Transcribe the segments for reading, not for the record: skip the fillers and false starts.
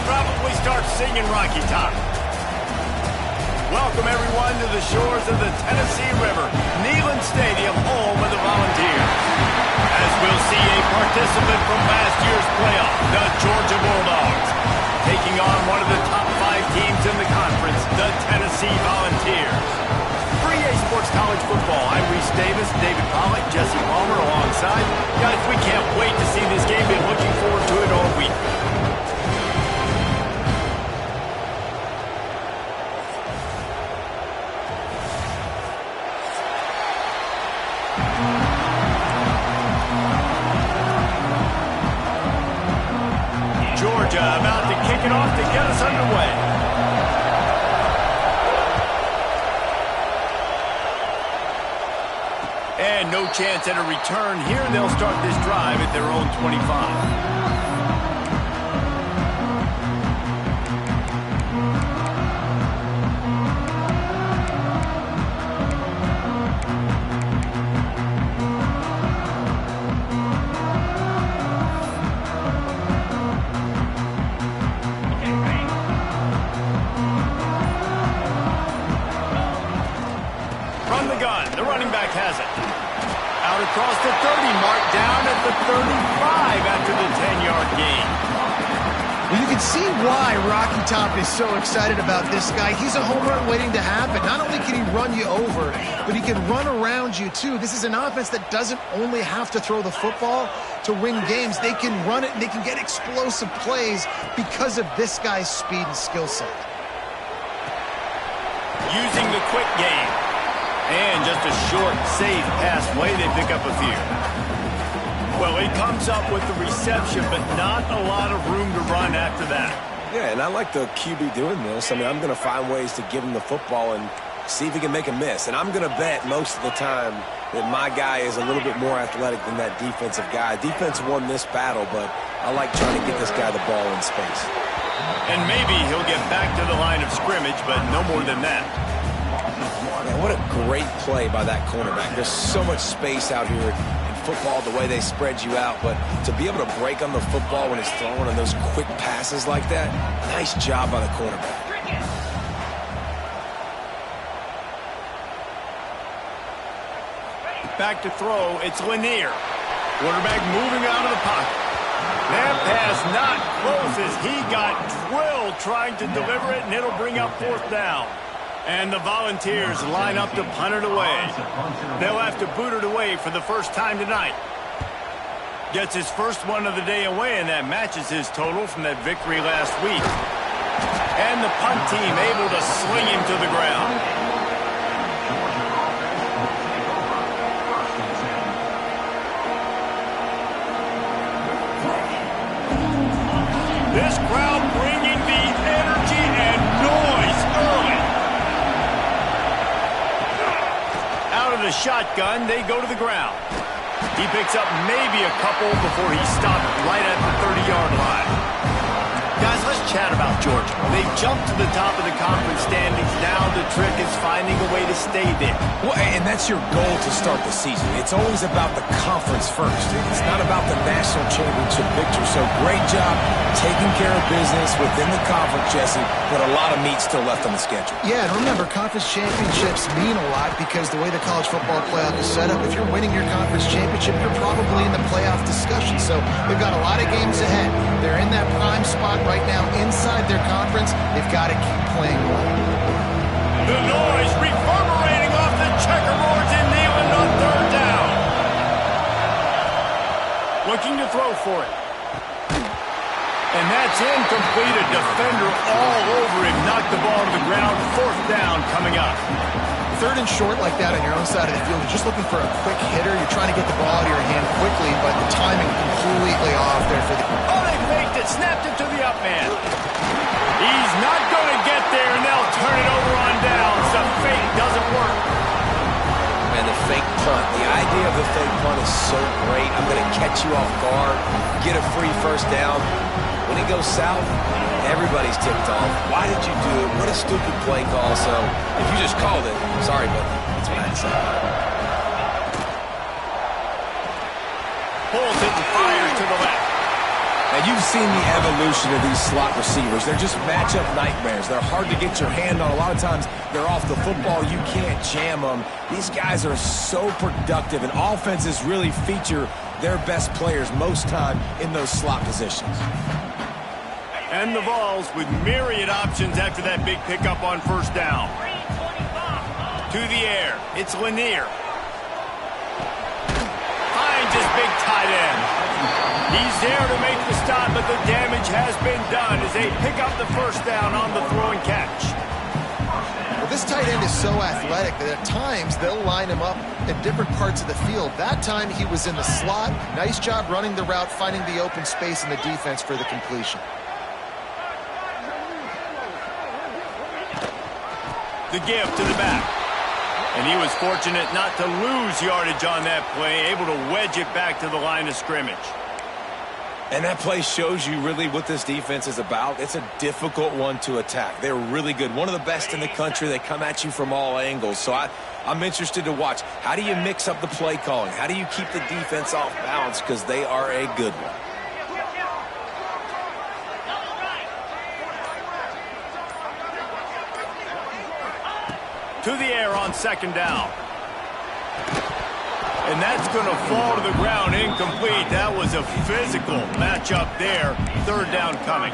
probably start singing Rocky Top. Welcome, everyone, to the shores of the Tennessee River, Neyland Stadium, home of the Volunteers. As we'll see a participant from last year's playoff, the Georgia Bulldogs, taking on one of the top 5 teams in the conference, the Tennessee Volunteers. For EA Sports College Football, I'm Reese Davis, David Pollack, Jesse Palmer alongside. Guys, we can't wait to see this game. Been looking forward to it all week. Georgia about to kick it off to get us underway. And no chance at a return here. They'll start this drive at their own 25. Has it. Out across the 30, mark down at the 35 after the 10-yard gain. Well, you can see why Rocky Top is so excited about this guy. He's a home run waiting to happen. Not only can he run you over, but he can run around you too. This is an offense that doesn't only have to throw the football to win games. They can run it and they can get explosive plays because of this guy's speed and skill set. Using the quick game. And just a short, safe pass way they pick up a few. Well, he comes up with the reception, but not a lot of room to run after that. Yeah, and I like the QB doing this. I mean, I'm going to find ways to give him the football and see if he can make a miss. And I'm going to bet most of the time that my guy is a little bit more athletic than that defensive guy. Defense won this battle, but I like trying to get this guy the ball in space. And maybe he'll get back to the line of scrimmage, but no more than that. Man, what a great play by that cornerback. There's so much space out here in football, the way they spread you out. But to be able to break on the football when it's thrown on those quick passes like that, nice job by the cornerback. Back to throw, it's Lanier. Quarterback moving out of the pocket. That pass not close as he got drilled trying to deliver it, and it'll bring up 4th down. And the Volunteers line up to punt it away. They'll have to boot it away for the first time tonight. Gets his first one of the day away, and that matches his total from that victory last week. And the punt team able to sling him to the ground. This crowd bringing the energy and noise early. Out of the shotgun, they go to the ground. He picks up maybe a couple before he stopped right at the 30-yard line. Guys, let's chat about Georgia. They've jumped to the top of the conference standings. Now the trick is finding a way to stay there. Well, and that's your goal to start the season. It's always about the conference first. It's not about the national championship victory. So great job taking care of business within the conference, Jesse, but a lot of meat still left on the schedule. Yeah, and remember, conference championships mean a lot because the way the college football playoff is set up, if you're winning your conference championship, you're probably in the playoff discussion. So they've got a lot of games ahead. They're in that prime spot right now inside their conference. They've got to keep playing well. The noise reverberating off the checkerboards in Neyland on 3rd down. Looking to throw for it. And that's incomplete. A defender all over him. Knocked the ball to the ground. 4th down coming up. 3rd and short like that on your own side of the field. You're just looking for a quick hitter. You're trying to get the ball out of your hand quickly, but the timing completely off there for the... Oh, they faked it. Snapped it to the up man. He's not going to get there, and they'll turn it over on downs. The fake doesn't work. Man, the fake punt. The idea of the fake punt is so great. I'm going to catch you off guard, get a free 1st down. When it goes south, everybody's tipped off. Why did you do it? What a stupid play call. So if you just called it, sorry, but that's what I had to say. Pulls it and fires to the left. And you've seen the evolution of these slot receivers. They're just matchup nightmares. They're hard to get your hand on. A lot of times they're off the football. You can't jam them. These guys are so productive, and offenses really feature their best players most time in those slot positions. And the Vols with myriad options after that big pickup on first down. To the air, it's Lanier. Finds his big tight end. He's there to make the stop, but the damage has been done as they pick up the first down on the throw and catch. Well, this tight end is so athletic that at times they'll line him up in different parts of the field. That time he was in the slot. Nice job running the route, finding the open space in the defense for the completion. The give to the back. And he was fortunate not to lose yardage on that play, able to wedge it back to the line of scrimmage. And that play shows you really what this defense is about. It's a difficult one to attack. They're really good. One of the best in the country. They come at you from all angles. So I'm interested to watch. How do you mix up the play calling? How do you keep the defense off balance? Because they are a good one. To the air on second down. And that's going to fall to the ground incomplete. That was a physical matchup there. Third down coming.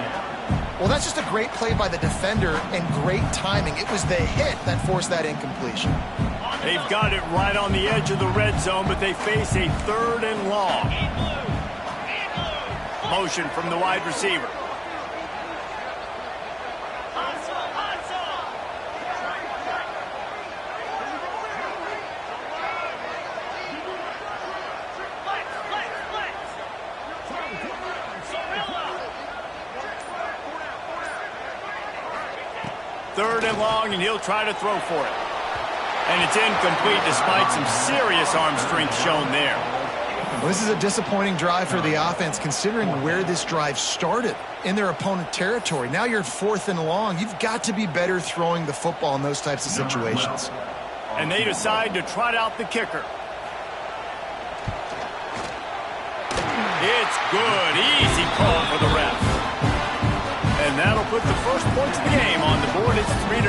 Well, that's just a great play by the defender and great timing. It was the hit that forced that incompletion. They've got it right on the edge of the red zone, but they face a third and long. Motion from the wide receiver. Third and long, and he'll try to throw for it. And it's incomplete despite some serious arm strength shown there. Well, this is a disappointing drive for the offense considering where this drive started in their opponent territory. Now you're fourth and long. You've got to be better throwing the football in those types of situations. And they decide to trot out the kicker. It's good. Easy call for the ref. And that'll put the first points of the game on the board. It's 3-0.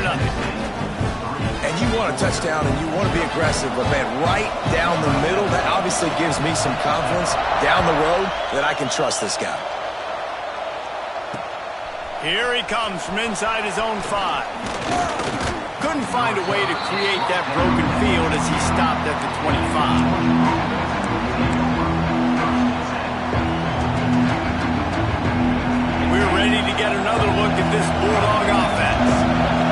And you want a touchdown and you want to be aggressive, but man, right down the middle, that obviously gives me some confidence down the road that I can trust this guy. Here he comes from inside his own 5. Couldn't find a way to create that broken field as he stopped at the 25. We're ready to get another look at this Bulldog offense.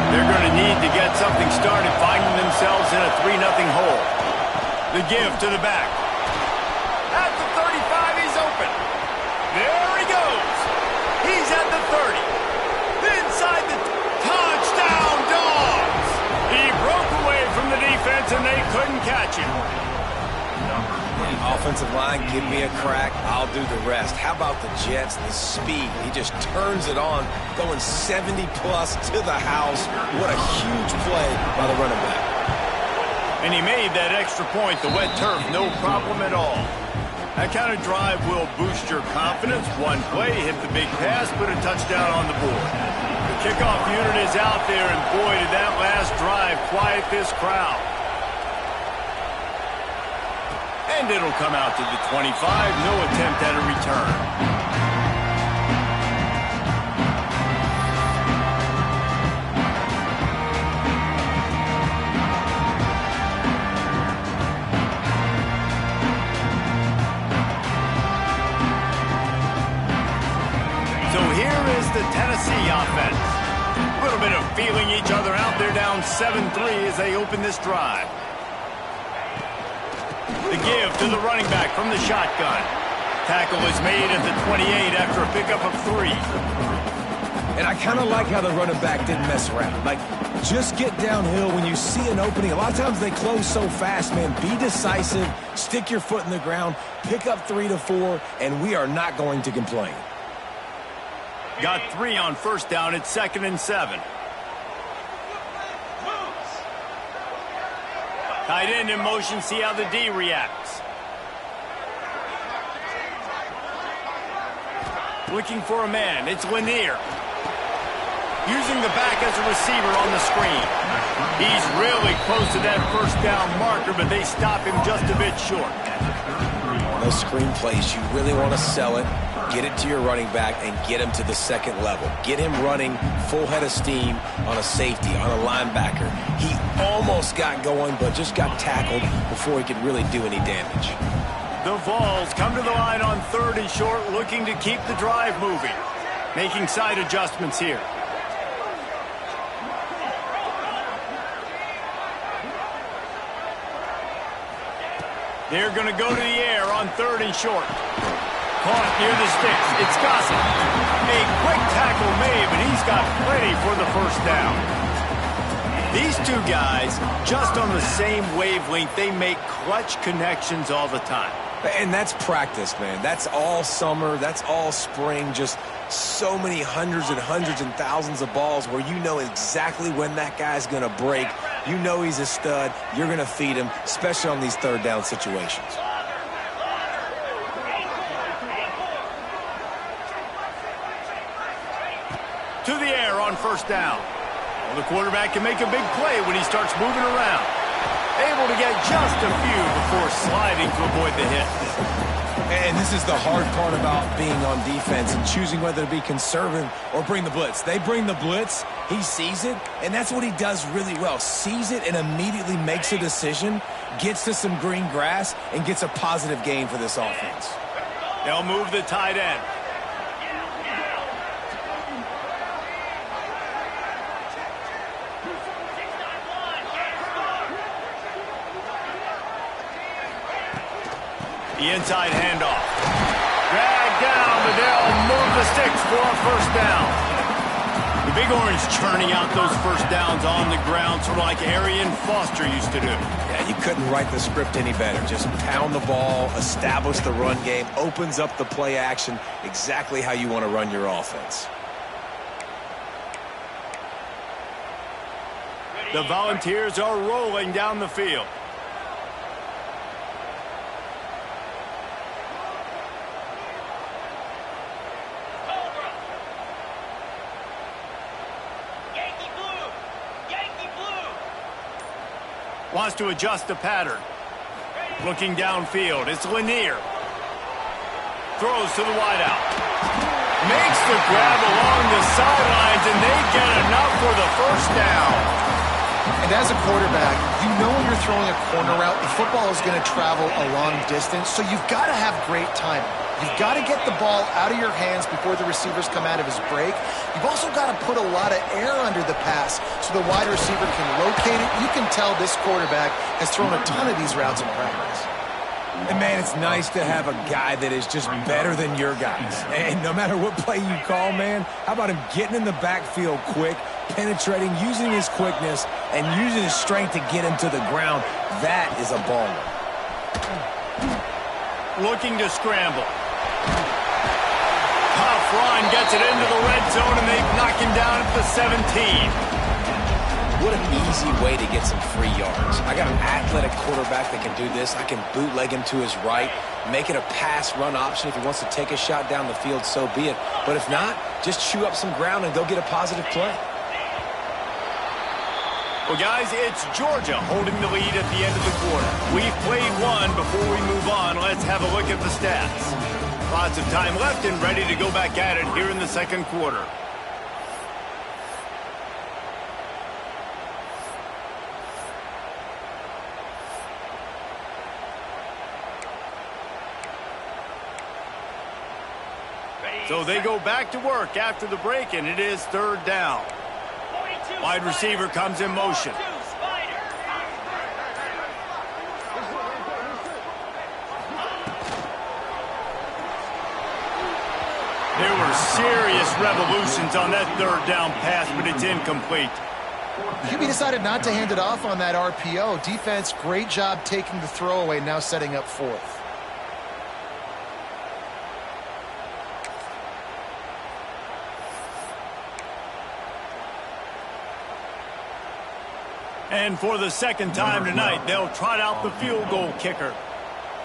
They're going to need to get something started, finding themselves in a 3-0 hole. The give to the back. At the 35, he's open. There he goes. He's at the 30. Inside the touchdown, Dogs. He broke away from the defense, and they couldn't catch him. Offensive line, give me a crack, I'll do the rest. How about the Jets, the speed? He just turns it on, going 70-plus to the house. What a huge play by the running back. And he made that extra point, the wet turf, no problem at all. That kind of drive will boost your confidence. One play, hit the big pass, put a touchdown on the board. The kickoff unit is out there, and boy, did that last drive quiet this crowd. And it'll come out to the 25. No attempt at a return. So here is the Tennessee offense. A little bit of feeling each other out. They're down 7-3 as they open this drive. The give to the running back from the shotgun. Tackle is made at the 28 after a pickup of 3. And I kind of like how the running back didn't mess around. Like, just get downhill when you see an opening. A lot of times they close so fast, man. Be decisive, stick your foot in the ground, pick up 3 to 4, and we are not going to complain. Got 3 on first down. It's 2nd and 7. Tight end in motion, see how the D reacts. Looking for a man. It's Lanier. Using the back as a receiver on the screen. He's really close to that first down marker, but they stop him just a bit short. Those screen plays, you really want to sell it, get it to your running back, and get him to the second level. Get him running full head of steam on a safety, on a linebacker. He almost got going, but just got tackled before he could really do any damage. The Vols come to the line on 3rd and short, looking to keep the drive moving. Making side adjustments here. They're going to go to the air on 3rd and short. Caught near the sticks. It's Gossett. A quick tackle made, but he's got plenty for the first down. These two guys, just on the same wavelength, they make clutch connections all the time. And that's practice, man. That's all summer. That's all spring. Just so many hundreds and thousands of balls where you know exactly when that guy's going to break. You know he's a stud. You're going to feed him, especially on these 3rd down situations. To the air on 1st down. Well, the quarterback can make a big play when he starts moving around. Able to get just a few before sliding to avoid the hit. And this is the hard part about being on defense and choosing whether to be conservative or bring the blitz. They bring the blitz, he sees it, and that's what he does really well. Sees it and immediately makes a decision, gets to some green grass, and gets a positive gain for this offense. They'll move the tight end. The inside handoff. Dragged down, but they'll move the sticks for a first down. The Big Orange churning out those first downs on the ground, sort of like Arian Foster used to do. Yeah, you couldn't write the script any better. Just pound the ball, establish the run game, opens up the play action, exactly how you want to run your offense. The Volunteers are rolling down the field. Wants to adjust the pattern. Looking downfield. It's Lanier. Throws to the wideout. Makes the grab along the sidelines, and they get enough for the first down. And as a quarterback, you know when you're throwing a corner route, the football is going to travel a long distance, so you've got to have great timing. You've got to get the ball out of your hands before the receivers come out of his break. You've also got to put a lot of air under the pass so the wide receiver can locate it. You can tell this quarterback has thrown a ton of these routes in practice. And, man, it's nice to have a guy that is just better than your guys. And no matter what play you call, man, how about him getting in the backfield quick, penetrating, using his quickness, and using his strength to get him to the ground. That is a baller. Looking to scramble. Tough run, gets it into the red zone, and they knock him down at the 17. What an easy way to get some free yards. I got an athletic quarterback that can do this. I can bootleg him to his right, make it a pass-run option. If he wants to take a shot down the field, so be it. But if not, just chew up some ground and go get a positive play. Well, guys, it's Georgia holding the lead at the end of the quarter. We've played one. Before we move on, let's have a look at the stats. Lots of time left and ready to go back at it here in the second quarter. So they go back to work after the break, and it is 3rd down. Wide receiver comes in motion. There were serious revolutions on that 3rd down pass, but it's incomplete. QB decided not to hand it off on that RPO. Defense, great job taking the throwaway, now setting up 4th. And for the second time tonight, they'll trot out the field goal kicker.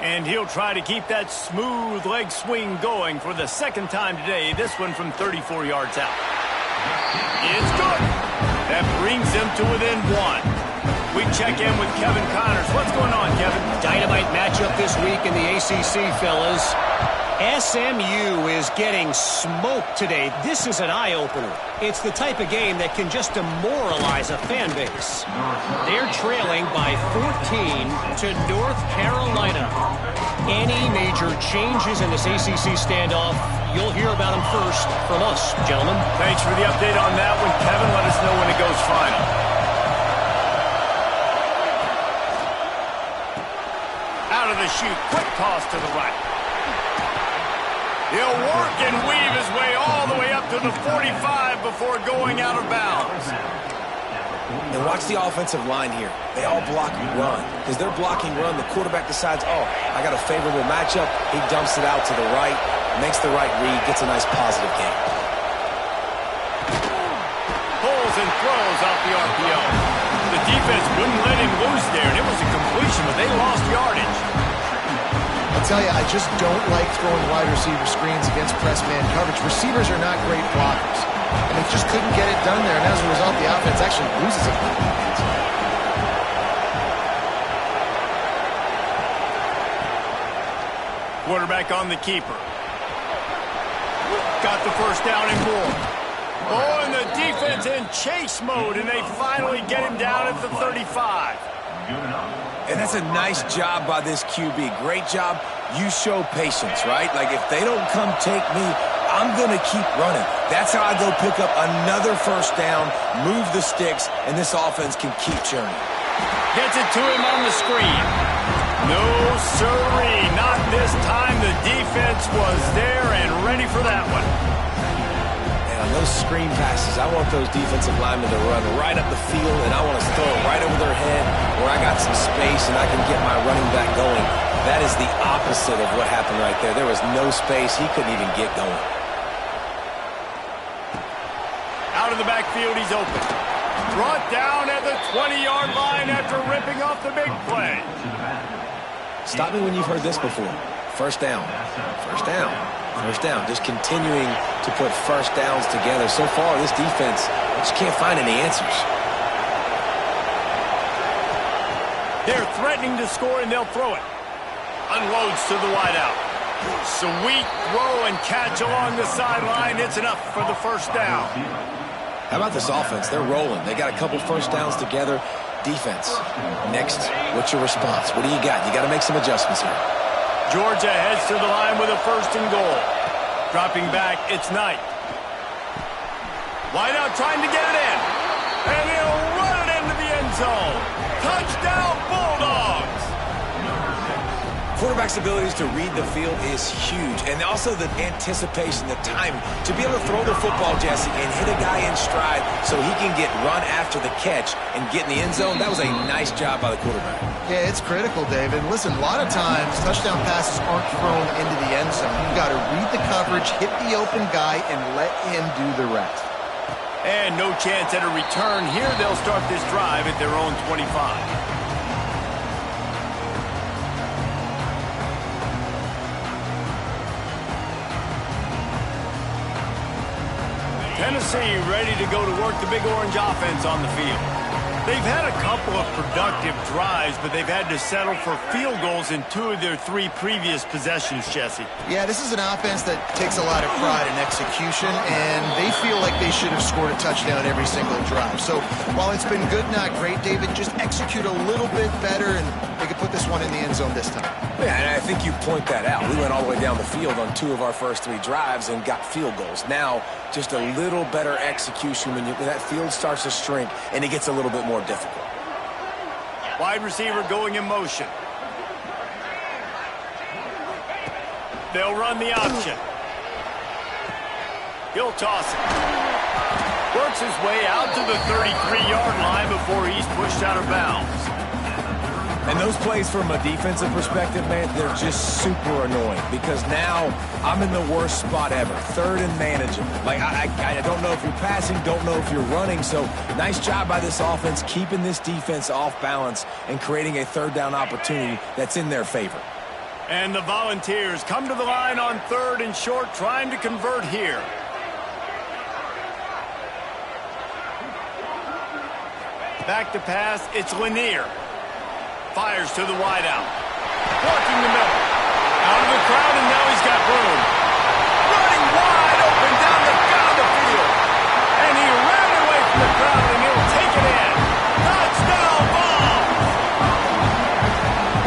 And he'll try to keep that smooth leg swing going for the second time today. This one from 34 yards out. It's good. That brings him to within 1. We check in with Kevin Connors. What's going on, Kevin? Dynamite matchup this week in the ACC, fellas. SMU is getting smoked today. This is an eye-opener. It's the type of game that can just demoralize a fan base. They're trailing by 14 to North Carolina. Any major changes in this ACC standoff, you'll hear about them first from us, gentlemen. Thanks for the update on that one, Kevin. Let us know when it goes final. Out of the chute, quick toss to the right. He'll work and weave his way all the way up to the 45 before going out of bounds. And watch the offensive line here. They all block run. Because they're blocking run, the quarterback decides, oh, I got a favorable matchup. He dumps it out to the right, makes the right read, gets a nice positive gain. Pulls and throws off the RPO. The defense wouldn't let him loose there, and it was a completion, but they lost yardage. I'll tell you, I just don't like throwing wide receiver screens against press man coverage. Receivers are not great blockers, and they just couldn't get it done there, and as a result, the offense actually loses it. Quarterback on the keeper. Got the first down and more. Oh, and the defense in chase mode, and they finally get him down at the 35. And that's a nice job by this QB. Great job. You show patience, right? Like, if they don't come take me, I'm going to keep running. That's how I go pick up another first down, move the sticks, and this offense can keep churning. Gets it to him on the screen. No, sirree. Not this time. The defense was there and ready for that one. On those screen passes, I want those defensive linemen to run right up the field, and I want to throw it right over their head where I got some space and I can get my running back going. That is the opposite of what happened right there. There was no space. He couldn't even get going. Out of the backfield, he's open. Brought down at the 20-yard line after ripping off the big play. Stop me when you've heard this before. First down. First down. First down, just continuing to put first downs together. So far, this defense just can't find any answers. They're threatening to score, and they'll throw it. Unloads to the wideout. Sweet throw and catch along the sideline. It's enough for the first down. How about this offense? They're rolling. They got a couple first downs together. Defense. Next, what's your response? What do you got? You got to make some adjustments here. Georgia heads to the line with a first and goal. Dropping back, it's Knight. Wideout trying to get it in. And he'll run it into the end zone. Touchdown, Bulldogs! Quarterback's abilities to read the field is huge. And also the anticipation, the time to be able to throw the football, Jesse, and hit a guy in stride so he can get run after the catch and get in the end zone. That was a nice job by the quarterback. Yeah, it's critical, David. Listen, a lot of times touchdown passes aren't thrown into the end zone. You've got to read the coverage, hit the open guy, and let him do the rest. And no chance at a return here. They'll start this drive at their own 25. Tennessee ready to go to work the Big Orange offense on the field. They've had a couple of productive drives, but they've had to settle for field goals in 2 of their 3 previous possessions, Jesse. Yeah, this is an offense that takes a lot of pride in execution, and they feel like they should have scored a touchdown every single drive. So while it's been good, not great, David, just execute a little bit better, and they could put this one in the end zone this time. Yeah, and I think you point that out. We went all the way down the field on 2 of our first 3 drives and got field goals. Now, just a little better execution when that field starts to shrink and it gets a little bit more difficult. Wide receiver going in motion. They'll run the option. He'll toss it. Works his way out to the 33-yard line before he's pushed out of bounds. And those plays from a defensive perspective, man, they're just super annoying because now I'm in the worst spot ever. 3rd and manageable. Like, I don't know if you're passing, don't know if you're running. So nice job by this offense keeping this defense off balance and creating a 3rd down opportunity that's in their favor. And the Volunteers come to the line on 3rd and short, trying to convert here. Back to pass, it's Lanier. Fires to the wideout. Blocking the middle. Out of the crowd, and now he's got room. Running wide open down the field. And he ran away from the crowd, and he'll take it in. Touchdown ball!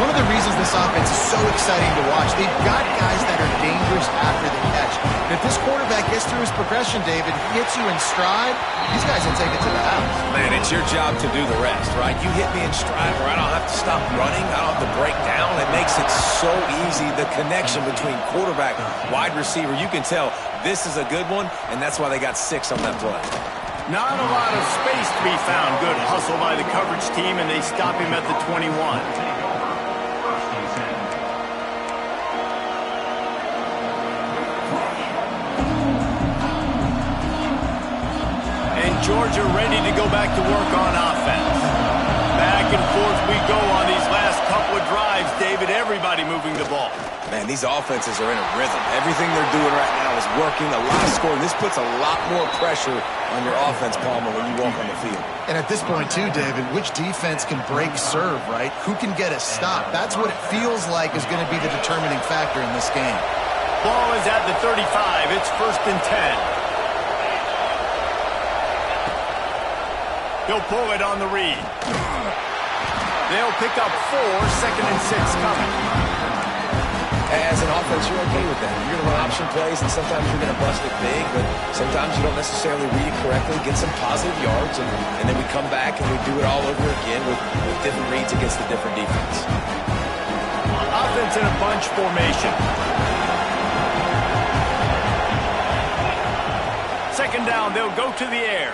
One of the reasons this offense is so exciting to watch, they've got guys that are dangerous after the catch. And if this quarterback gets through his progression, David, hits you in stride, these guys will take it to the house. Man, it's your job to do the rest, right? You hit me in stride where I don't have to stop running. I don't have to break down. It makes it so easy. The connection between quarterback, wide receiver, you can tell this is a good one, and that's why they got 6 on that play. Not a lot of space to be found. Good hustle by the coverage team, and they stop him at the 21. Georgia ready to go back to work on offense. Back and forth we go on these last couple of drives, David. Everybody moving the ball. Man, these offenses are in a rhythm. Everything they're doing right now is working, a lot of scoring. This puts a lot more pressure on your offense, Palmer, when you walk on the field. And at this point, too, David, which defense can break serve, right? Who can get a stop? That's what it feels like is going to be the determining factor in this game. Ball is at the 35. It's 1st and 10. He'll pull it on the read. They'll pick up 4, 2nd and 6 coming. As an offense, you're okay with that. You're going to run option plays, and sometimes you're going to bust it big, but sometimes you don't necessarily read it correctly, get some positive yards, and then we come back and we do it all over again with different reads against the different defense. Offense in a bunch formation. 2nd down, they'll go to the air.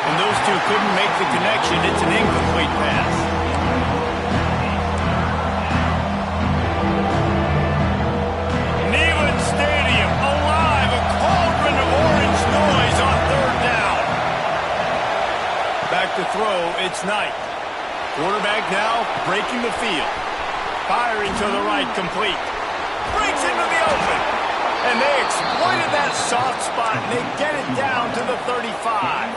And those two couldn't make the connection. It's an incomplete pass. Neyland Stadium alive. A cauldron of orange noise on 3rd down. Back to throw. It's Knight. Quarterback now breaking the field. Firing to the right, complete. Breaks into the open. And they exploited that soft spot, and they get it down to the 35.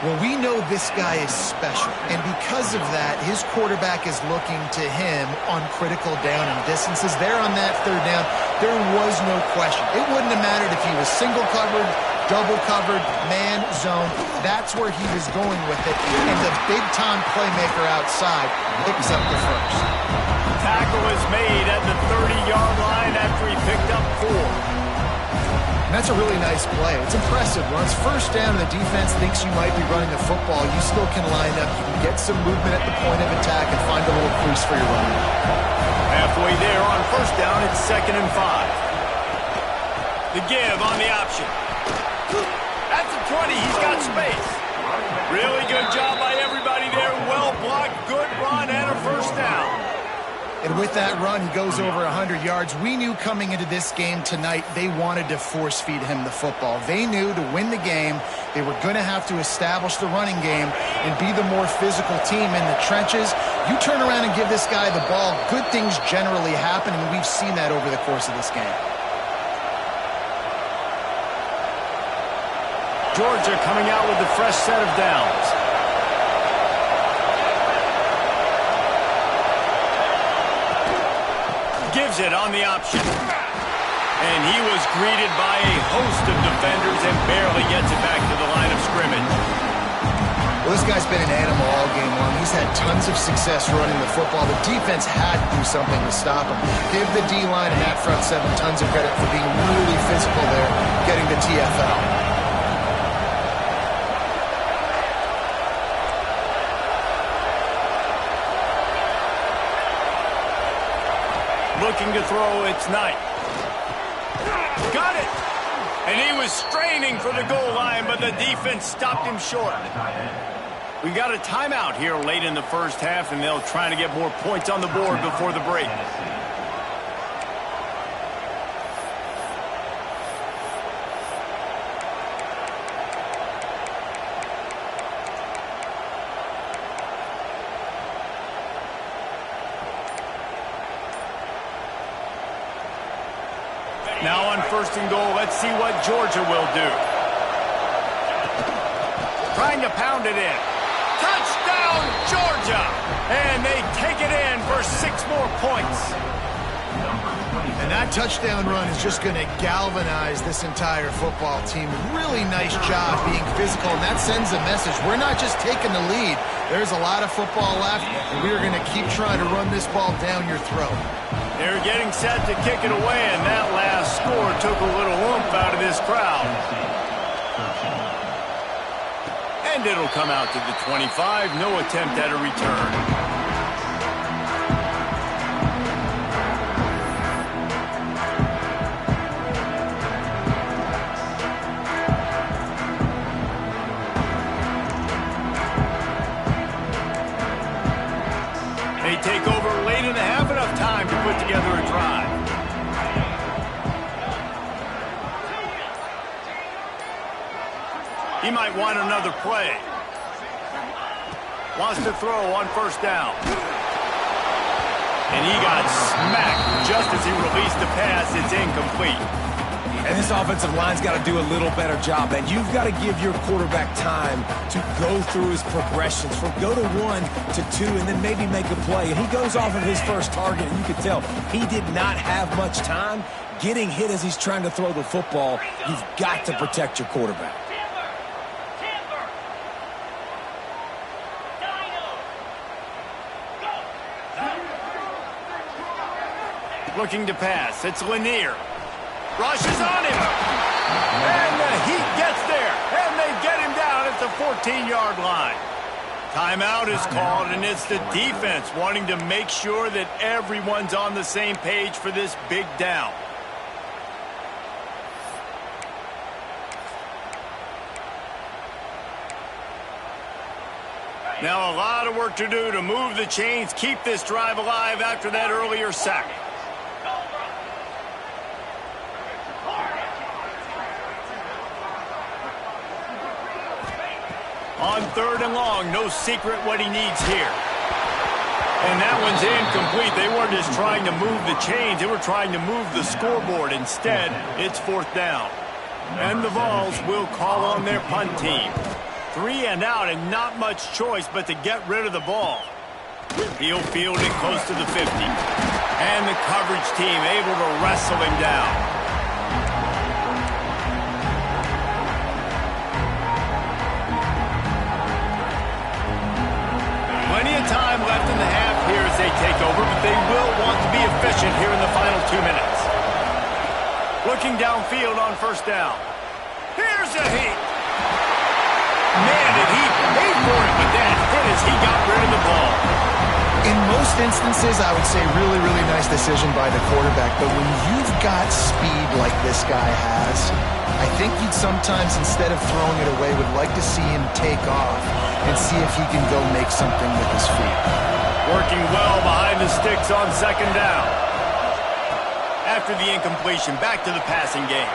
Well, we know this guy is special, and because of that, his quarterback is looking to him on critical down and distances. There on that 3rd down, there was no question. It wouldn't have mattered if he was single covered, double covered, man, zone. That's where he was going with it, and the big-time playmaker outside picks up the first. Tackle is made at the 30-yard line after he picked up 4. And that's a really nice play. It's impressive. When it's 1st down and the defense thinks you might be running the football, you still can line up. You can get some movement at the point of attack and find a little crease for your running. Halfway there on 1st down, it's 2nd and 5. The give on the option. At the 20, he's got space. Really good job by everybody there. Well blocked, good run, and a 1st down. And with that run, he goes over 100 yards. We knew coming into this game tonight, they wanted to force feed him the football. They knew to win the game, they were going to have to establish the running game and be the more physical team in the trenches. You turn around and give this guy the ball, good things generally happen, and we've seen that over the course of this game. Georgia coming out with a fresh set of downs. Gives it on the option. And he was greeted by a host of defenders and barely gets it back to the line of scrimmage. Well, this guy's been an animal all game long. He's had tons of success running the football. The defense had to do something to stop him. Give the D-line and that front 7 tons of credit for being really physical there, getting the TFL. Looking to throw, it's Knight. Got it! And he was straining for the goal line, but the defense stopped him short. We got a timeout here late in the 1st half, and they'll try to get more points on the board before the break. first and goal. Let's see what Georgia will do. Trying to pound it in. Touchdown, Georgia! And they take it in for 6 more points. And that touchdown run is just going to galvanize this entire football team. Really nice job being physical, and that sends a message. We're not just taking the lead. There's a lot of football left, and we are going to keep trying to run this ball down your throat. They're getting set to kick it away, and that last score took a little oomph out of this crowd. And it'll come out to the 25. No attempt at a return. They take over late in the half, enough time to put together a drive. He might want another play. Wants to throw on first down. And he got smacked just as he released the pass. It's incomplete. And this offensive line's got to do a little better job, and you've got to give your quarterback time to go through his progressions from go to 1 to 2 and then maybe make a play. And he goes off of his first target, and you can tell he did not have much time getting hit as he's trying to throw the football. You've got to protect your quarterback. Looking to pass. It's Lanier. Rushes on him. And the Heat gets there. And they get him down at the 14-yard line. Timeout is called, and it's the defense wanting to make sure that everyone's on the same page for this big down. Now a lot of work to do to move the chains, keep this drive alive after that earlier sack. On 3rd and long, no secret what he needs here. And that one's incomplete. They weren't just trying to move the chains. They were trying to move the scoreboard. Instead, it's 4th down. And the Vols will call on their punt team. 3 and out, and not much choice but to get rid of the ball. He'll field it close to the 50. And the coverage team able to wrestle him down. Plenty of time left in the half here as they take over, but they will want to be efficient here in the final 2 minutes. Looking downfield on first down. Here's a Heat. Man, did he pay for it with that hit as he got rid of the ball. In most instances, I would say really, really nice decision by the quarterback, but when you've got speed like this guy has, I think you'd sometimes, instead of throwing it away, would like to see him take off and see if he can go make something with his feet. Working well behind the sticks on 2nd down. After the incompletion, back to the passing game.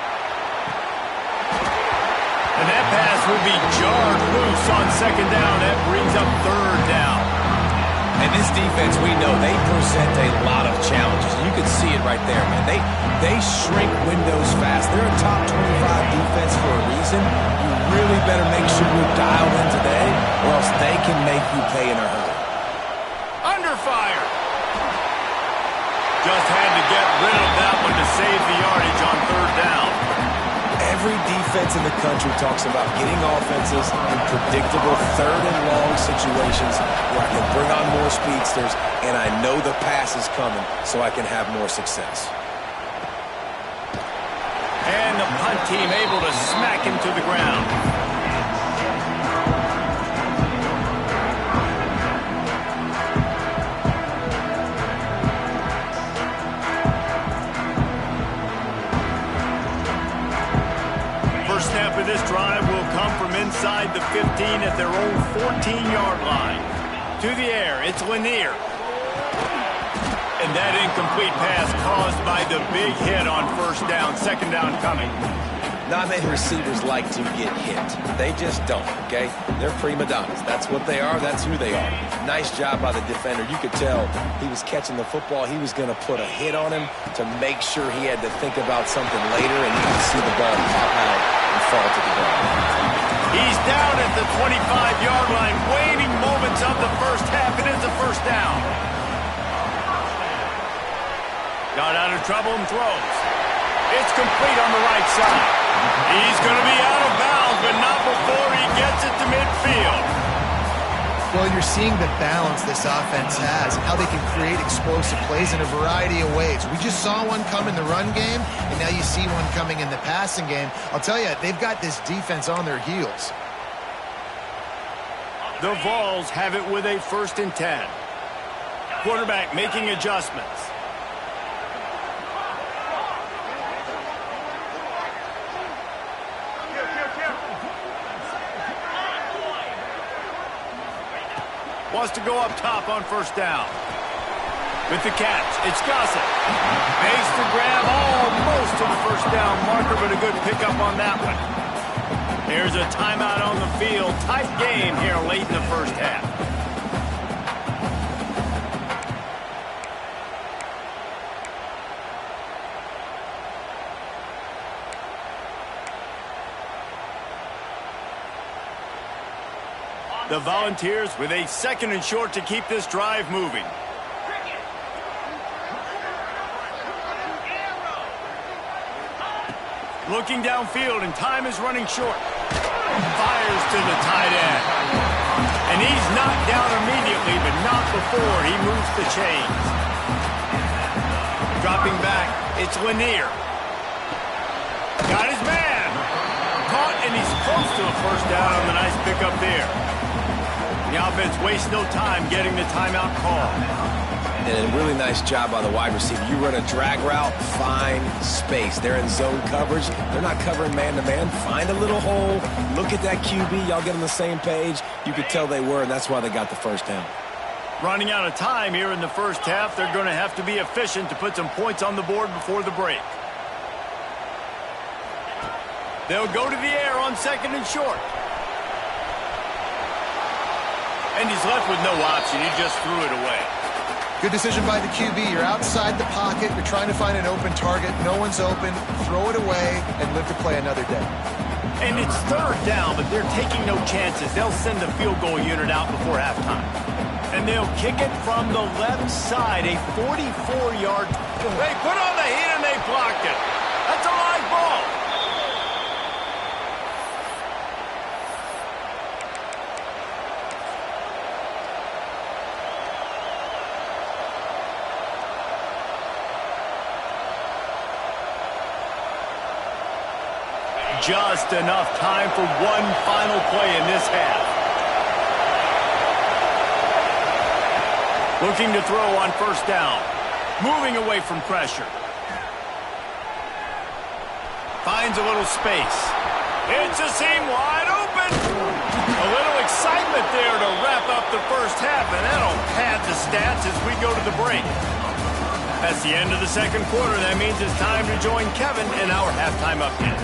And that pass will be jarred loose on 2nd down. That brings up 3rd down. And this defense, we know, they present a lot of challenges. You can see it right there, man. They shrink windows fast. They're a top 25 defense for a reason. You really better make sure you're dialed in today, or else they can make you pay in a hurry. Under fire. Just had to get rid of that one to save the yardage on 3rd down. Every defense in the country talks about getting offenses in predictable 3rd and long situations where I can bring on more speedsters and I know the pass is coming so I can have more success. And the punt team able to smack him to the ground. Snap of this drive will come from inside the 15 at their own 14-yard line. To the air, it's Lanier. And that incomplete pass caused by the big hit on first down. 2nd down coming. Not many receivers like to get hit. They just don't, okay? They're prima donnas. That's what they are. That's who they are. Nice job by the defender. You could tell he was catching the football. He was going to put a hit on him to make sure he had to think about something later, and you could see the ball pop out and fall to the ground. He's down at the 25-yard line. Waning moments of the first half. It is a first down. Got out of trouble and throws. It's complete on the right side. He's going to be out of bounds, but not before he gets it to midfield. Well, you're seeing the balance this offense has, how they can create explosive plays in a variety of ways. We just saw one come in the run game, and now you see one coming in the passing game. I'll tell you, they've got this defense on their heels. The Vols have it with a 1st and 10. Quarterback making adjustments. Wants to go up top on 1st down. With the catch, it's Gossett. Makes the grab almost to the 1st down marker, but a good pickup on that one. There's a timeout on the field. Tight game here late in the first half. The Volunteers with a 2nd and short to keep this drive moving. Looking downfield, and time is running short. Fires to the tight end. And he's knocked down immediately, but not before he moves the chains. Dropping back, it's Lanier. Got his man. Caught, and he's close to a 1st down on the nice pickup there. The offense wastes no time getting the timeout call. And a really nice job by the wide receiver. You run a drag route, find space. They're in zone coverage. They're not covering man-to-man. Find a little hole. Look at that QB. Y'all get on the same page. You could tell they were, and that's why they got the 1st down. Running out of time here in the first half. They're going to have to be efficient to put some points on the board before the break. They'll go to the air on 2nd and short. And he's left with no option. He just threw it away. Good decision by the QB. You're outside the pocket. You're trying to find an open target. No one's open. Throw it away and live to play another day. And it's 3rd down, but they're taking no chances. They'll send the field goal unit out before halftime. And they'll kick it from the left side, a 44-yard. They put on the heat and they blocked it. That's a live ball. Just enough time for one final play in this half. Looking to throw on 1st down. Moving away from pressure. Finds a little space. It's a seam wide open. A little excitement there to wrap up the first half, and that'll pad the stats as we go to the break. That's the end of the 2nd quarter. That means it's time to join Kevin in our halftime update.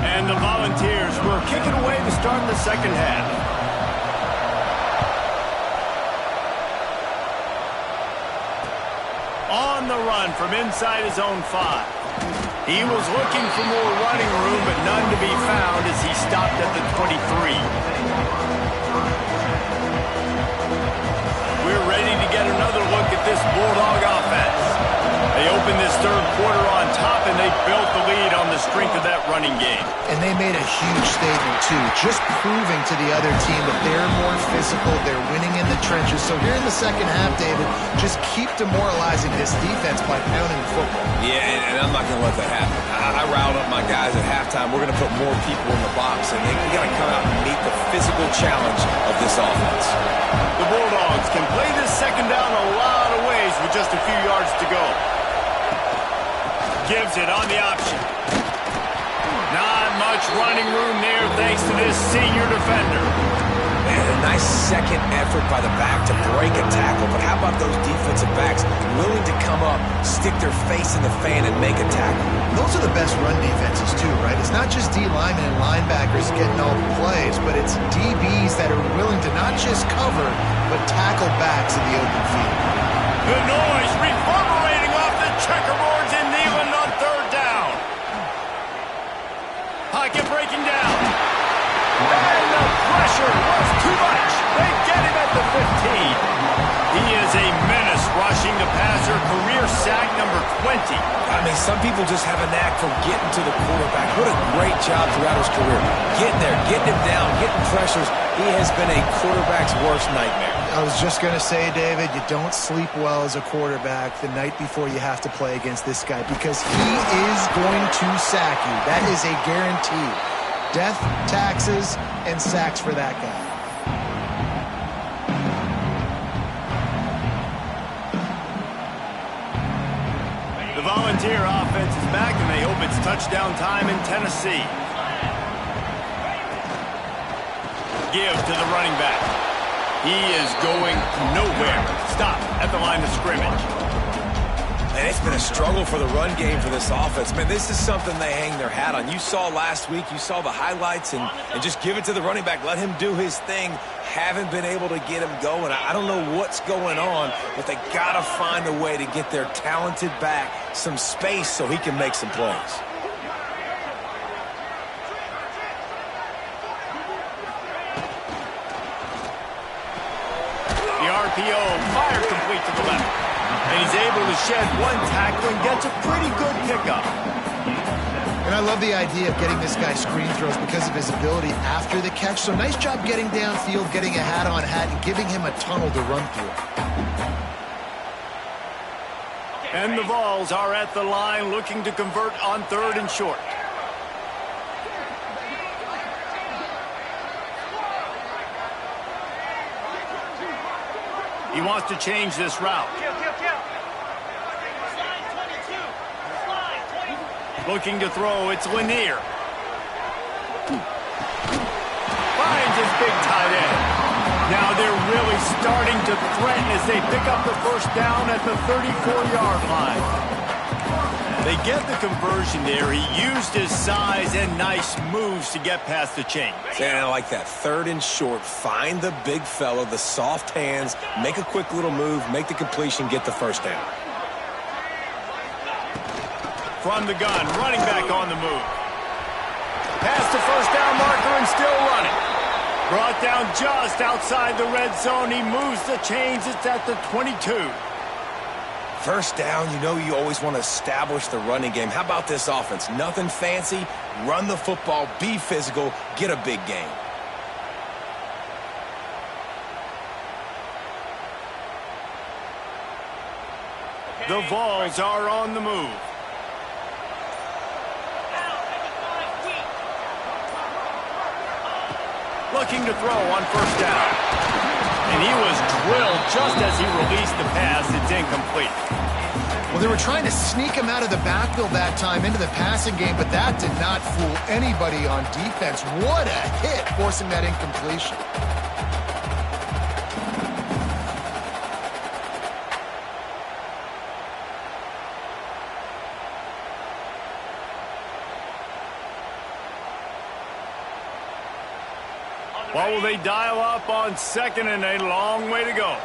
And the Volunteers will kick it away to start the 2nd half. On the run from inside his own 5. He was looking for more running room, but none to be found as he stopped at the 23. We're ready to get another look at this Bulldog offense. They opened this 3rd quarter on top, and they built the lead on the strength of that running game. And they made a huge statement, too, just proving to the other team that they're more physical, they're winning in the trenches. So here in the 2nd half, David, just keep demoralizing this defense by pounding the football. Yeah, and I'm not going to let that happen. I riled up my guys at halftime. We're going to put more people in the box, and we got to come out and meet the physical challenge of this offense. The Bulldogs can play this 2nd down a lot of ways with just a few yards to go. Gives it on the option. Not much running room there thanks to this senior defender. And a nice nice second effort by the back to break a tackle, but how about those defensive backs willing to come up, stick their face in the fan, and make a tackle? Those are the best run defenses, too, right? It's not just D linemen and linebackers getting all the plays, but it's DBs that are willing to not just cover, but tackle backs in the open field. The noise reverberating off the checkerboards in Neyland on third down. Pocket breaking down. And the pressure was too much. They get him at the 15. He is a menace rushing the passer, career sack number 20. I mean, some people just have a knack for getting to the quarterback. What a great job throughout his career. Getting there, getting him down, getting pressures. He has been a quarterback's worst nightmare. I was just going to say, David, you don't sleep well as a quarterback the night before you have to play against this guy because he is going to sack you. That is a guarantee. Death, taxes, and sacks for that guy. The Volunteer offense is back, and they hope it's touchdown time in Tennessee. Give to the running back. He is going nowhere. Stop at the line of scrimmage. And it's been a struggle for the run game for this offense. Man, this is something they hang their hat on. You saw last week, you saw the highlights, and just give it to the running back. Let him do his thing. Haven't been able to get him going. I don't know what's going on, but they got to find a way to get their talented back some space so he can make some plays. The RPO fired complete to the left. And he's able to shed one tackle and gets a pretty good pickup. And I love the idea of getting this guy screen throws because of his ability after the catch. So nice job getting downfield, getting a hat-on hat, and giving him a tunnel to run through. And the Vols are at the line looking to convert on third and short. He wants to change this route. Looking to throw, it's Lanier. Finds his big tight end. Now they're really starting to threaten as they pick up the first down at the 34-yard line. They get the conversion there. He used his size and nice moves to get past the chain. And I like that. Third and short. Find the big fella, the soft hands, make a quick little move, make the completion, get the first down. From the gun, running back on the move. Past the first down marker and still running. Brought down just outside the red zone. He moves the chains. It's at the 22. First down, you know you always want to establish the running game. How about this offense? Nothing fancy. Run the football, be physical, get a big gain. The Vols are on the move. Looking to throw on first down. And he was drilled just as he released the pass. It's incomplete. Well, they were trying to sneak him out of the backfield that time into the passing game, but that did not fool anybody on defense. What a hit, forcing that incompletion. Well, will they dial up on second and a long way to go?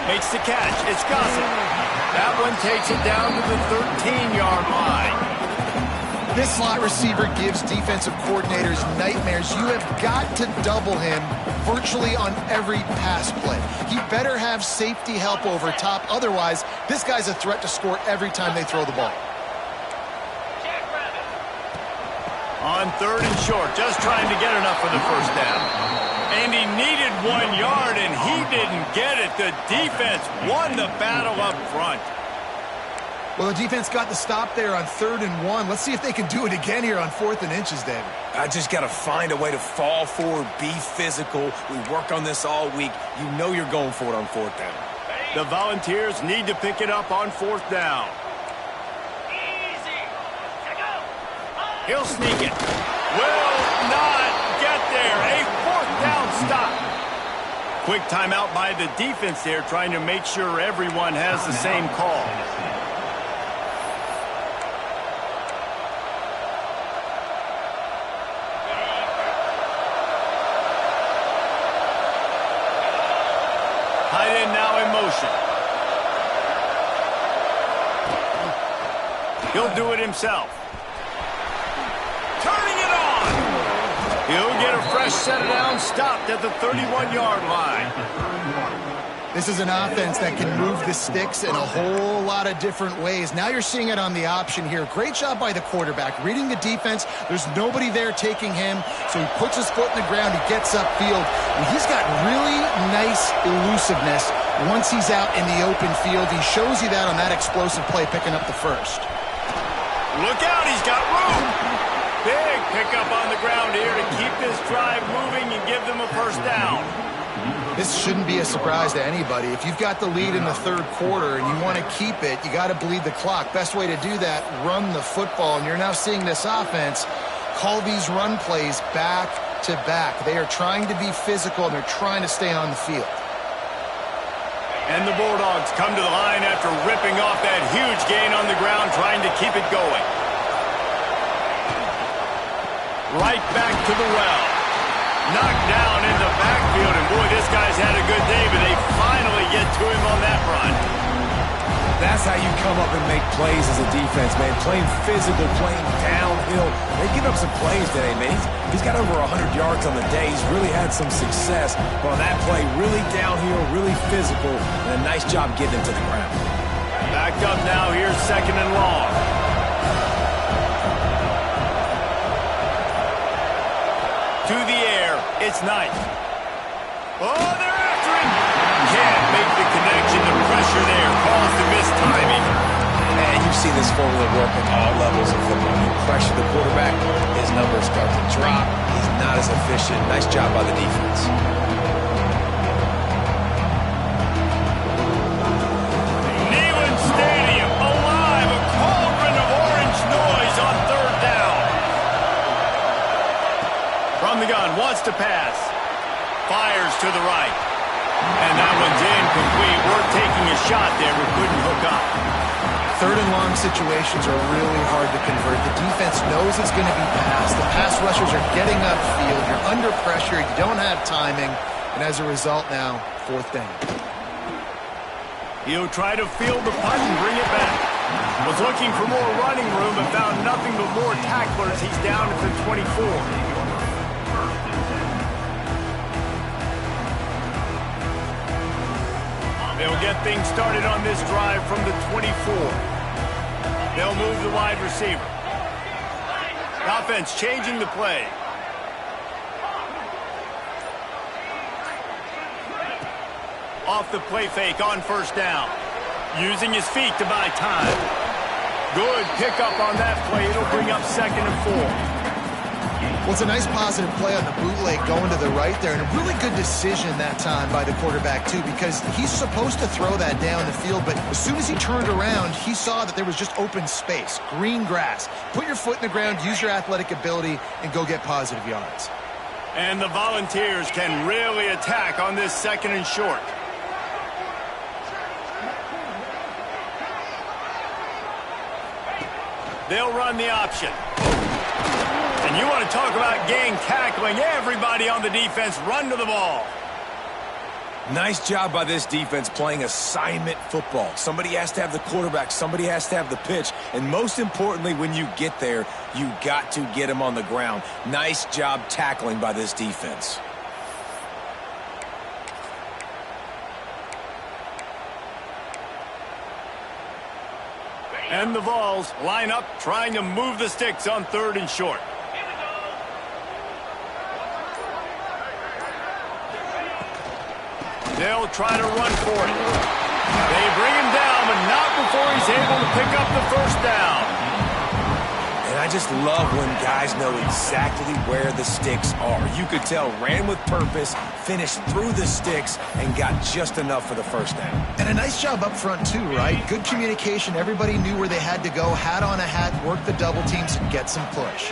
Makes the catch. It's Gossett. That one takes it down to the 13-yard line. This slot receiver gives defensive coordinators nightmares. You have got to double him virtually on every pass play. He better have safety help over top. Otherwise, this guy's a threat to score every time they throw the ball. On third and short, just trying to get enough for the first down. And he needed 1 yard, and he didn't get it. The defense won the battle up front. Well, the defense got the stop there on 3rd and 1. Let's see if they can do it again here on 4th and inches, David. I just got to find a way to fall forward, be physical. We work on this all week. You know you're going for it on 4th down. The Volunteers need to pick it up on 4th down. He'll sneak it. Will not get there. A fourth down stop. Quick timeout by the defense there, trying to make sure everyone has the same call. Tight end now in motion. He'll do it himself. Turning it on. He'll get a fresh set down, stopped at the 31-yard line. This is an offense that can move the sticks in a whole lot of different ways. Now you're seeing it on the option here. Great job by the quarterback. Reading the defense, there's nobody there taking him, so he puts his foot in the ground, he gets upfield, and he's got really nice elusiveness once he's out in the open field. He shows you that on that explosive play, picking up the first. Look out, he's got room. Big pickup on the ground here to keep this drive moving and give them a first down. This shouldn't be a surprise to anybody. If you've got the lead in the third quarter and you want to keep it, you got to bleed the clock. Best way to do that, run the football. And you're now seeing this offense call these run plays back to back. They are trying to be physical, and they're trying to stay on the field. And the Bulldogs come to the line after ripping off that huge gain on the ground, trying to keep it going. Right back to the well. Knocked down in the backfield, and boy, this guy's had a good day, but they finally get to him on that run. That's how you come up and make plays as a defense, man. Playing physical, playing downhill. They give up some plays today, man. He's got over 100 yards on the day. He's really had some success. But on that play, really downhill, really physical, and a nice job getting him to the ground. Backed up now, here's second and long. To the air, it's Knight. Oh, they're after him. Can't make the connection. The pressure there caused the missed timing. And you've seen this formula work at all levels of football. You pressure the quarterback, his numbers start to drop. He's not as efficient. Nice job by the defense. Neyland Stadium, alive. A cauldron of orange noise on third down. From the gun, wants to pass. Fires to the right. And that one's incomplete. We're taking a shot there, but couldn't hook up. Third and long situations are really hard to convert. The defense knows it's going to be passed. The pass rushers are getting upfield. You're under pressure. You don't have timing. And as a result now, fourth down. He'll try to field the punt and bring it back. Was looking for more running room but found nothing but more tacklers. He's down at the 24. They'll get things started on this drive from the 24. They'll move the wide receiver. Offense changing the play. Off the play fake on first down. Using his feet to buy time. Good pickup on that play. It'll bring up second and 4. Well, it's a nice positive play on the bootleg going to the right there, and a really good decision that time by the quarterback, too, because he's supposed to throw that down the field, but as soon as he turned around, he saw that there was just open space, green grass. Put your foot in the ground, use your athletic ability, and go get positive yards. And the Volunteers can really attack on this second and short. They'll run the option. And you want to talk about gang tackling. Everybody on the defense run to the ball. Nice job by this defense playing assignment football. Somebody has to have the quarterback. Somebody has to have the pitch. And most importantly, when you get there, you got to get him on the ground. Nice job tackling by this defense. And the Vols line up, trying to move the sticks on third and short. They'll try to run for it. They bring him down, but not before he's able to pick up the first down. And I just love when guys know exactly where the sticks are. You could tell ran with purpose, finished through the sticks, and got just enough for the first down. And a nice job up front too, right? Good communication. Everybody knew where they had to go, hat on a hat, work the double teams, and get some push.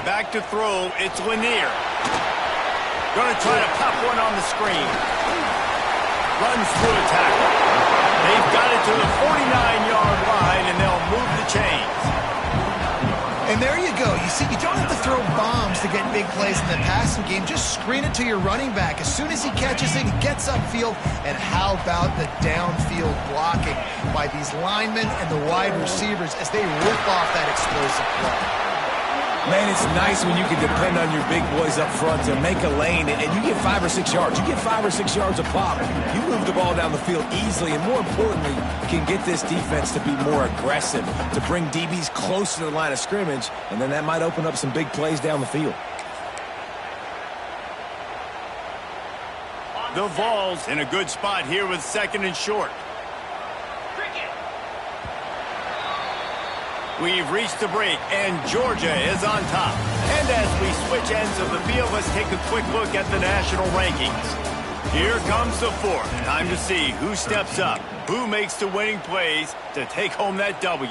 Back to throw, it's Lanier. Going to try to pop one on the screen. Runs through a tackle. They've got it to the 49-yard line, and they'll move the chains. And there you go. You see, you don't have to throw bombs to get big plays in the passing game. Just screen it to your running back. As soon as he catches it, he gets upfield. And how about the downfield blocking by these linemen and the wide receivers as they rip off that explosive play? Man, it's nice when you can depend on your big boys up front to make a lane, and you get 5 or 6 yards. You get 5 or 6 yards a pop. You move the ball down the field easily, and more importantly, can get this defense to be more aggressive, to bring DBs close to the line of scrimmage, and then that might open up some big plays down the field. The Vols in a good spot here with 2nd and short. We've reached the break, and Georgia is on top. And as we switch ends of the field, let's take a quick look at the national rankings. Here comes the fourth. Time to see who steps up, who makes the winning plays to take home that W.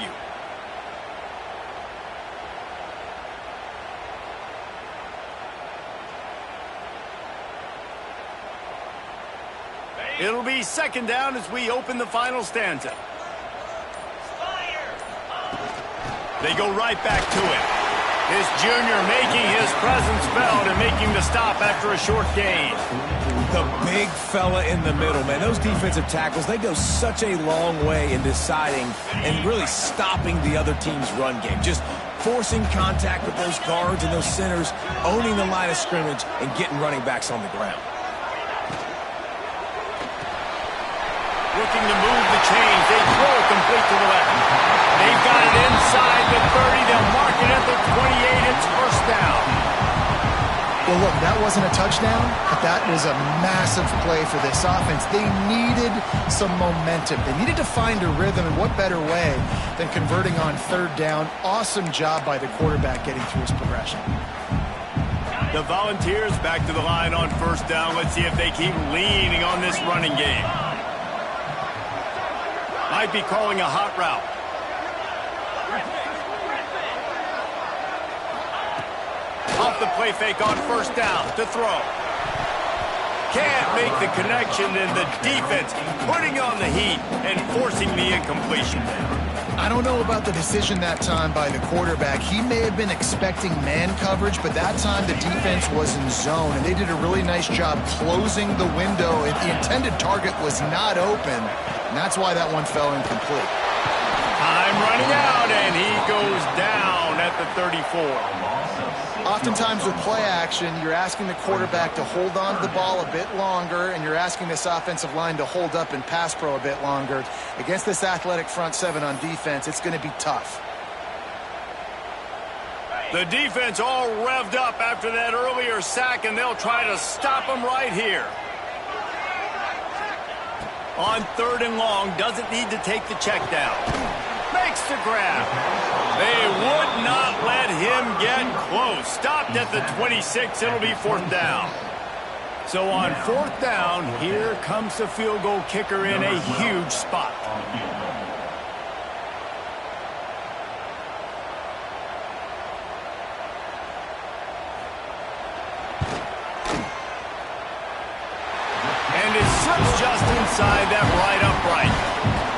It'll be 2nd down as we open the final stanza. They go right back to it. This junior making his presence felt and making the stop after a short gain. The big fella in the middle, man. Those defensive tackles, they go such a long way in deciding and really stopping the other team's run game. Just forcing contact with those guards and those centers, owning the line of scrimmage, and getting running backs on the ground. Looking to move the chains. They throw it complete to the left. They've got it inside the 30. They'll mark it at the 28. It's first down. Well, look, that wasn't a touchdown, but that was a massive play for this offense. They needed some momentum. They needed to find a rhythm, and what better way than converting on 3rd down. Awesome job by the quarterback getting through his progression. The Volunteers back to the line on 1st down. Let's see if they keep leaning on this running game. Might be calling a hot route. Off the play fake on 1st down to throw. Can't make the connection, and the defense putting on the heat and forcing the incompletion. I don't know about the decision that time by the quarterback. He may have been expecting man coverage, but that time the defense was in zone, and they did a really nice job closing the window. The intended target was not open, and that's why that one fell incomplete. Time running out, and he goes down at the 34. Oftentimes with play action, you're asking the quarterback to hold on to the ball a bit longer, and you're asking this offensive line to hold up in pass pro a bit longer. Against this athletic front 7 on defense, it's going to be tough. The defense all revved up after that earlier sack, and they'll try to stop him right here. On 3rd and long, doesn't need to take the check down. Makes the grab. They would not let him get close. Stopped at the 26. It'll be 4th down. So on 4th down, here comes the field goal kicker in a huge spot. And it slips just inside that right upright.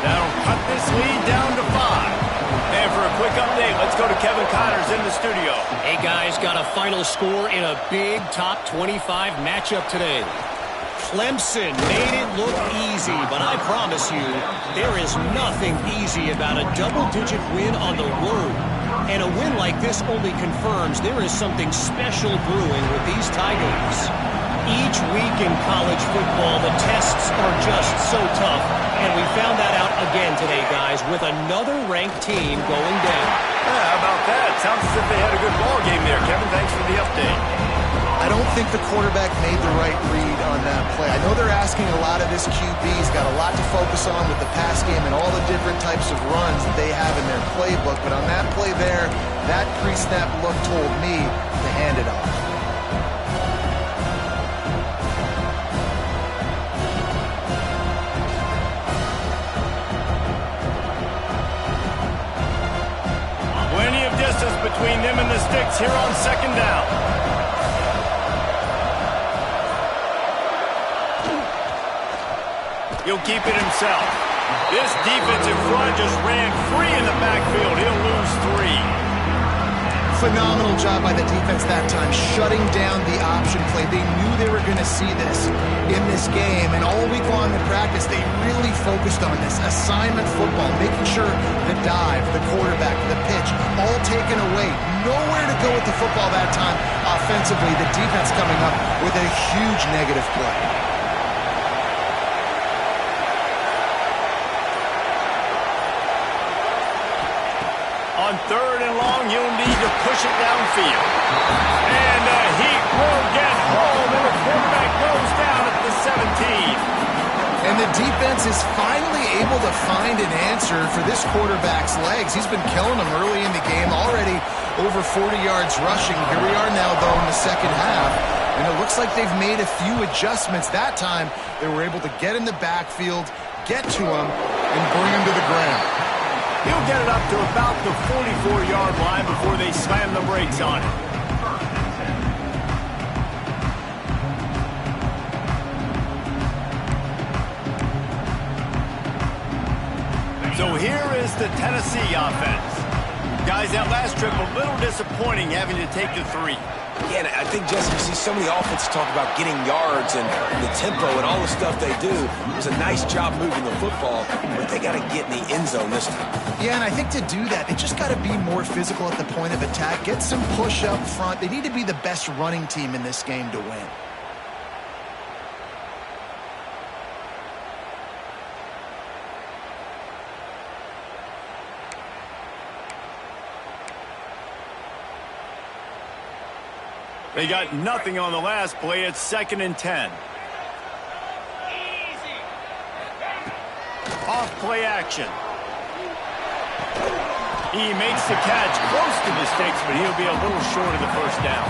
That'll cut this lead down to 5. And for a quick update, let's go to Kevin Connors in the studio. Hey, guys, got a final score in a big top 25 matchup today. Clemson made it look easy, but I promise you, there is nothing easy about a double-digit win on the road. And a win like this only confirms there is something special brewing with these Tigers. Each week in college football, the tests are just so tough, and we found that out again today, guys, with another ranked team going down. Yeah, how about that? Sounds as if they had a good ball game there, Kevin. Thanks for the update. I don't think the quarterback made the right read on that play. I know they're asking a lot of this QB. He's got a lot to focus on with the pass game and all the different types of runs that they have in their playbook. But on that play there, that pre-snap look told me to hand it off. Plenty of distance between them and the sticks here on second down. He'll keep it himself. This defensive front just ran free in the backfield. He'll lose 3. Phenomenal job by the defense that time, shutting down the option play. They knew they were going to see this in this game, and all week long in practice, they really focused on this. Assignment football, making sure the dive, the quarterback, the pitch, all taken away. Nowhere to go with the football that time offensively. The defense coming up with a huge negative play. On 3rd and long, you'll need to push it downfield. And he will get home, and the quarterback goes down at the 17. And the defense is finally able to find an answer for this quarterback's legs. He's been killing them early in the game, already over 40 yards rushing. Here we are now, though, in the second half. And it looks like they've made a few adjustments. That time, they were able to get in the backfield, get to him, and bring him to the ground. He'll get it up to about the 44-yard line before they slam the brakes on it. So here is the Tennessee offense. Guys, that last trip a little disappointing having to take the 3. Yeah, and I think, Jesse, you see so many offenses talk about getting yards and the tempo and all the stuff they do. It was a nice job moving the football, but they got to get in the end zone this time. Yeah, and I think to do that, they just got to be more physical at the point of attack, get some push up front. They need to be the best running team in this game to win. They got nothing on the last play. It's 2nd and 10. Off play action. He makes the catch close to the sticks, but he'll be a little short of the first down.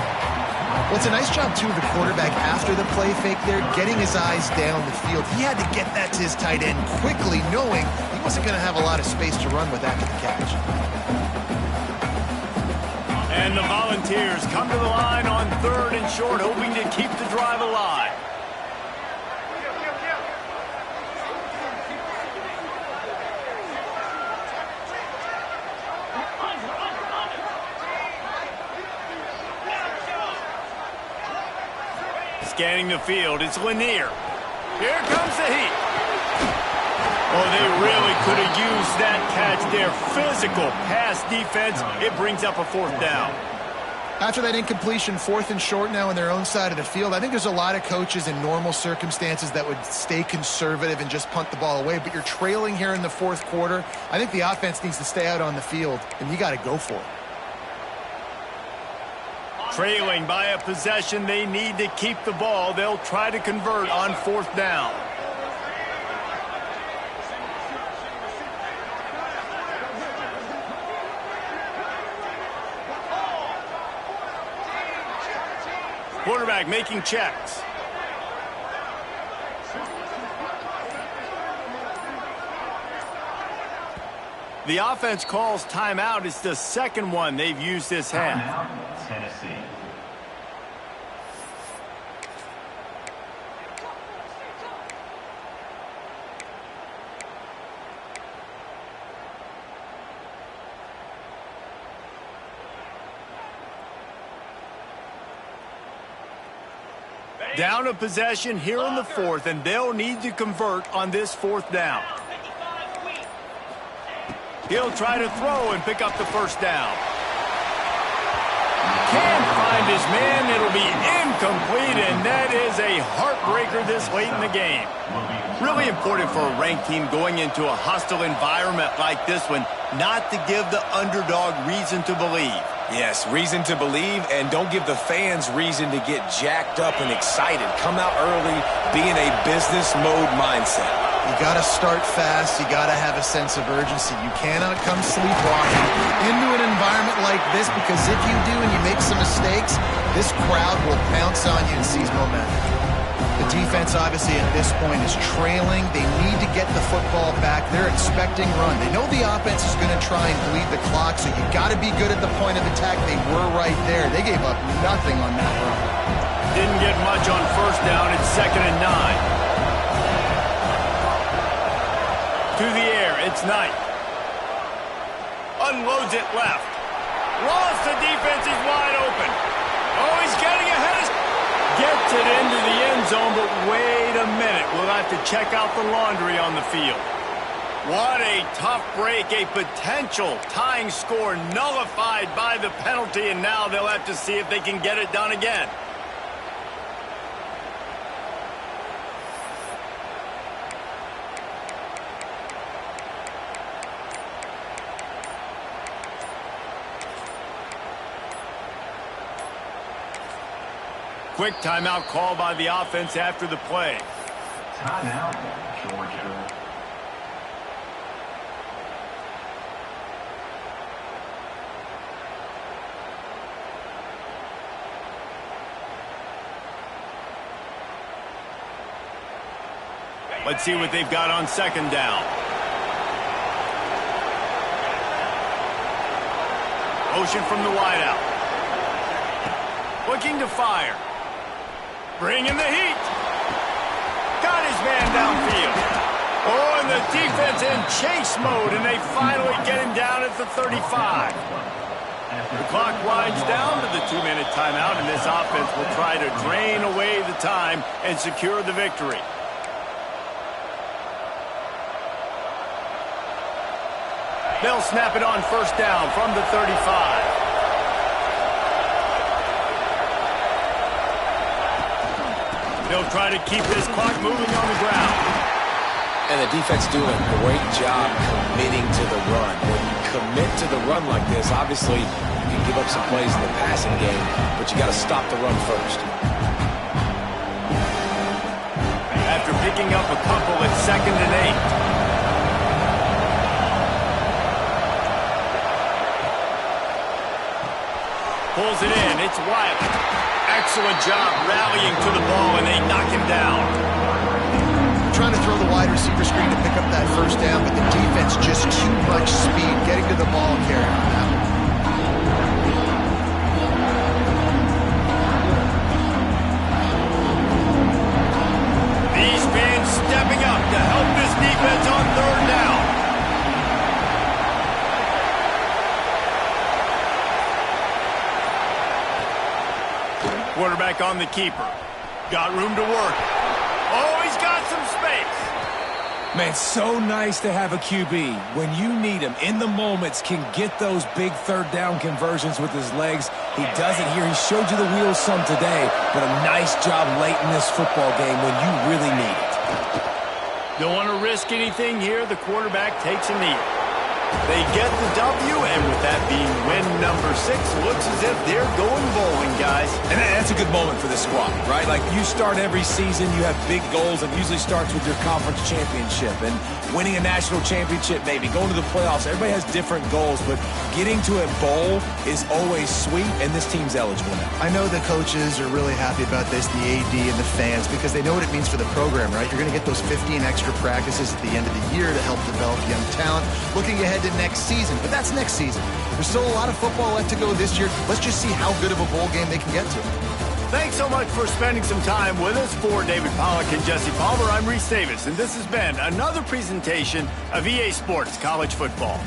Well, it's a nice job, too, of the quarterback after the play fake there, getting his eyes down the field. He had to get that to his tight end quickly, knowing he wasn't going to have a lot of space to run with after the catch. And the Volunteers come to the line on 3rd and short, hoping to keep the drive alive. Scanning the field, it's Lanier. Here comes the heat. Oh, they really could have used that catch there. Physical pass defense. It brings up a 4th down. After that incompletion, 4th and short now on their own side of the field, I think there's a lot of coaches in normal circumstances that would stay conservative and just punt the ball away. But you're trailing here in the 4th quarter. I think the offense needs to stay out on the field, and you got to go for it. Trailing by a possession, they need to keep the ball. They'll try to convert on 4th down. Quarterback making checks. The offense calls timeout. It's the 2nd one they've used this half. Tennessee. Down a possession here in the 4th, and they'll need to convert on this 4th down. He'll try to throw and pick up the first down. Can't find his man. It'll be incomplete, and that is a heartbreaker this late in the game. Really important for a ranked team going into a hostile environment like this one not to give the underdog reason to believe. Yes, reason to believe, and don't give the fans reason to get jacked up and excited. Come out early, be in a business mode mindset. You got to start fast. You got to have a sense of urgency. You cannot come sleepwalking into an environment like this, because if you do and you make some mistakes, this crowd will pounce on you and seize momentum. The defense, obviously, at this point is trailing. They need to get the football back. They're expecting run. They know the offense is going to try and bleed the clock, so you got to be good at the point of attack. They were right there. They gave up nothing on that run. Didn't get much on first down. It's 2nd and 9. To the air, it's Knight. Unloads it left. Lost, the defense is wide open. Oh, he's getting ahead. Gets it into the end zone, but wait a minute. We'll have to check out the laundry on the field. What a tough break. A potential tying score nullified by the penalty, and now they'll have to see if they can get it done again. Quick timeout call by the offense after the play. Timeout, Georgia. Let's see what they've got on 2nd down. Motion from the wideout. Looking to fire. Bringing the heat. Got his man downfield. Oh, and the defense in chase mode, and they finally get him down at the 35. The clock winds down to the 2-minute timeout, and this offense will try to drain away the time and secure the victory. They'll snap it on 1st down from the 35. They'll try to keep this clock moving on the ground. And the defense doing a great job committing to the run. When you commit to the run like this, obviously you can give up some plays in the passing game, but you got to stop the run first. After picking up a couple at 2nd and 8. Pulls it in. It's Wiley. Excellent job rallying to the ball, and they knock him down. Trying to throw the wide receiver screen to pick up that 1st down, but the defense just too much speed getting to the ball carrier on that one. These fans stepping up to help this defense on 3rd down. Quarterback on the keeper. Got room to work. Oh, he's got some space. Man, so nice to have a QB. When you need him, in the moments, can get those big 3rd down conversions with his legs. He does it here. He showed you the wheels some today, but a nice job late in this football game when you really need it. Don't want to risk anything here. The quarterback takes a knee. They get the W, and with that being win number 6, looks as if they're going bowling, guys. And that's a good moment for this squad, right? Like, you start every season, you have big goals. It usually starts with your conference championship and winning a national championship, maybe going to the playoffs. Everybody has different goals, but getting to a bowl is always sweet, and this team's eligible now. I know the coaches are really happy about this, the AD and the fans, because they know what it means for the program, right? You're going to get those 15 extra practices at the end of the year to help develop young talent. Looking ahead to next season, but that's next season. There's still a lot of football left to go this year. Let's just see how good of a bowl game they can get to. Thanks so much for spending some time with us. For David Pollack and Jesse Palmer, I'm Reese Davis, and this has been another presentation of EA Sports College Football.